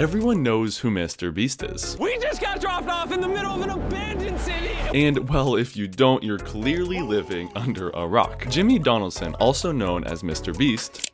Everyone knows who MrBeast is. We just got dropped off in the middle of an abandoned city! And well, if you don't, you're clearly living under a rock. Jimmy Donaldson, also known as MrBeast,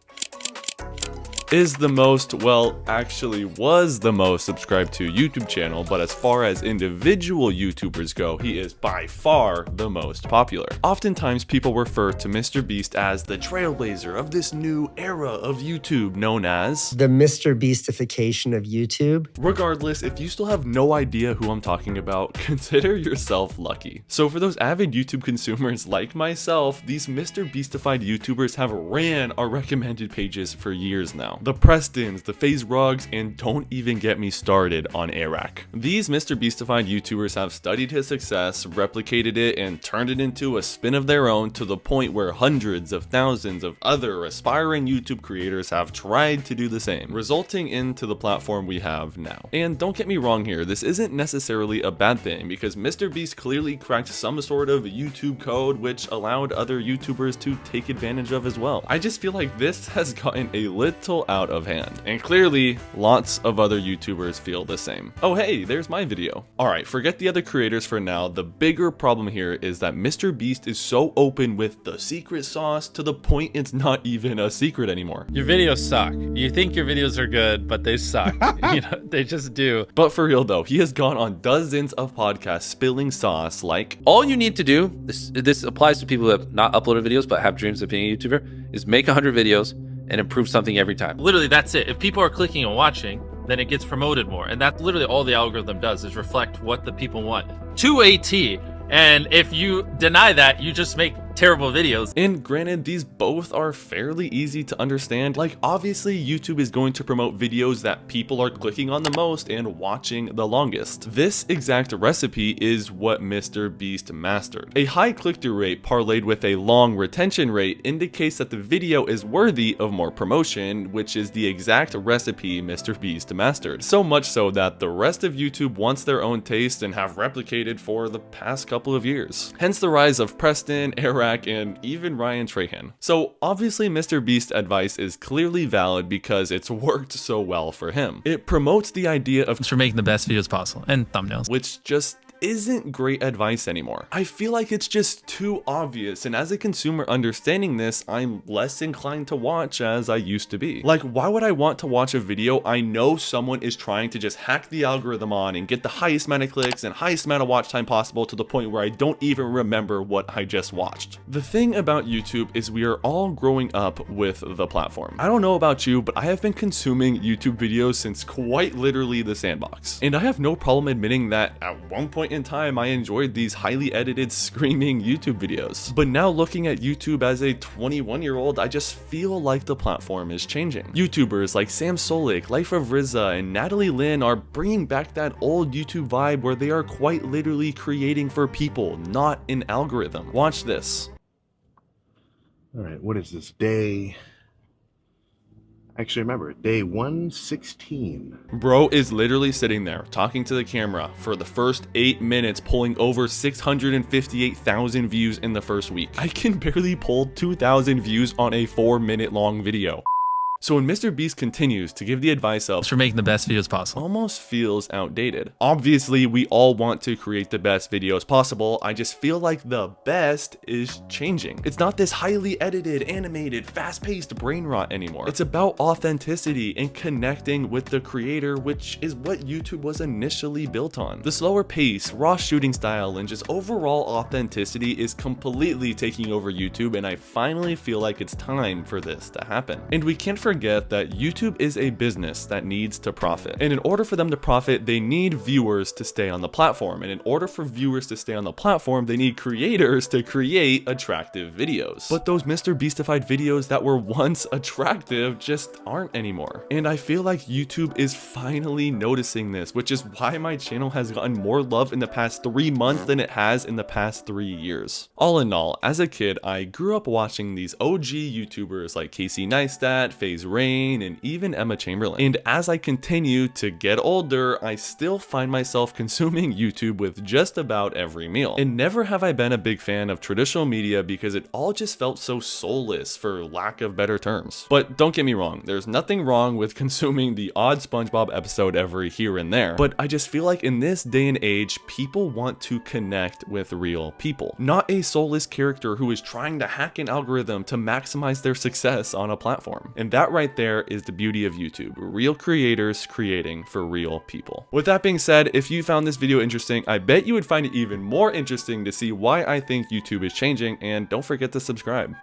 is the most, well, actually was the most subscribed to YouTube channel, but as far as individual YouTubers go, he is by far the most popular. Oftentimes, people refer to MrBeast as the trailblazer of this new era of YouTube known as the MrBeastification of YouTube. Regardless, if you still have no idea who I'm talking about, consider yourself lucky. So for those avid YouTube consumers like myself, these MrBeastified YouTubers have ran our recommended pages for years now. The Prestons, the FaZe Rugs, and don't even get me started on Iraq. These MrBeastified YouTubers have studied his success, replicated it, and turned it into a spin of their own to the point where hundreds of thousands of other aspiring YouTube creators have tried to do the same, resulting into the platform we have now. And don't get me wrong here, this isn't necessarily a bad thing because MrBeast clearly cracked some sort of YouTube code which allowed other YouTubers to take advantage of as well. I just feel like this has gotten a little out of hand, and clearly lots of other YouTubers feel the same. Oh hey, there's my video. Alright, forget the other creators for now. The bigger problem here is that MrBeast is so open with the secret sauce to the point it's not even a secret anymore. Your videos suck. You think your videos are good, but they suck. You know, they just do. But for real though, he has gone on dozens of podcasts spilling sauce like, all you need to do, this applies to people who have not uploaded videos but have dreams of being a YouTuber, is make 100 videos and improve something every time. Literally, that's it. If people are clicking and watching, then it gets promoted more. And that's literally all the algorithm does, is reflect what the people want to a T. And if you deny that, you just make terrible videos. And granted, these both are fairly easy to understand. Like, obviously YouTube is going to promote videos that people are clicking on the most and watching the longest. This exact recipe is what MrBeast mastered. A high click-through rate parlayed with a long retention rate indicates that the video is worthy of more promotion, which is the exact recipe MrBeast mastered. So much so that the rest of YouTube wants their own taste and have replicated for the past couple of years. Hence the rise of Preston, Eric, and even Ryan Trahan. So obviously MrBeast's advice is clearly valid because it's worked so well for him. It promotes the idea of For making the best videos possible and thumbnails, which just isn't great advice anymore. I feel like it's just too obvious, and as a consumer understanding this, I'm less inclined to watch as I used to be. Like, why would I want to watch a video I know someone is trying to just hack the algorithm on and get the highest amount of clicks and highest amount of watch time possible to the point where I don't even remember what I just watched? The thing about YouTube is we are all growing up with the platform. I don't know about you, but I have been consuming YouTube videos since quite literally the sandbox. And I have no problem admitting that at one point in time I enjoyed these highly edited screaming YouTube videos. But now looking at YouTube as a 21-year-old, I just feel like the platform is changing. YouTubers like Sam Solik, Life of Rizza, and Natalie Lynn are bringing back that old YouTube vibe where they are quite literally creating for people, not an algorithm. Watch this. All right, what is this? Actually, remember, day 116. Bro is literally sitting there talking to the camera for the first 8 minutes, pulling over 658,000 views in the first week. I can barely pull 2,000 views on a 4-minute long video. So when MrBeast continues to give the advice of for making the best videos possible, almost feels outdated. Obviously, we all want to create the best videos possible. I just feel like the best is changing. It's not this highly edited, animated, fast-paced brain rot anymore. It's about authenticity and connecting with the creator, which is what YouTube was initially built on. The slower pace, raw shooting style, and just overall authenticity is completely taking over YouTube, and I finally feel like it's time for this to happen. And we can't forget that YouTube is a business that needs to profit. And in order for them to profit, they need viewers to stay on the platform. And in order for viewers to stay on the platform, they need creators to create attractive videos. But those MrBeastified videos that were once attractive just aren't anymore. And I feel like YouTube is finally noticing this, which is why my channel has gotten more love in the past 3 months than it has in the past 3 years. All in all, as a kid, I grew up watching these OG YouTubers like Casey Neistat, FaZe Maggie's Reign, and even Emma Chamberlain. And as I continue to get older, I still find myself consuming YouTube with just about every meal. And never have I been a big fan of traditional media because it all just felt so soulless, for lack of better terms. But don't get me wrong, there's nothing wrong with consuming the odd SpongeBob episode every here and there, but I just feel like in this day and age, people want to connect with real people, not a soulless character who is trying to hack an algorithm to maximize their success on a platform. And that right there is the beauty of YouTube, real creators creating for real people. With that being said, if you found this video interesting, I bet you would find it even more interesting to see why I think YouTube is changing, and don't forget to subscribe.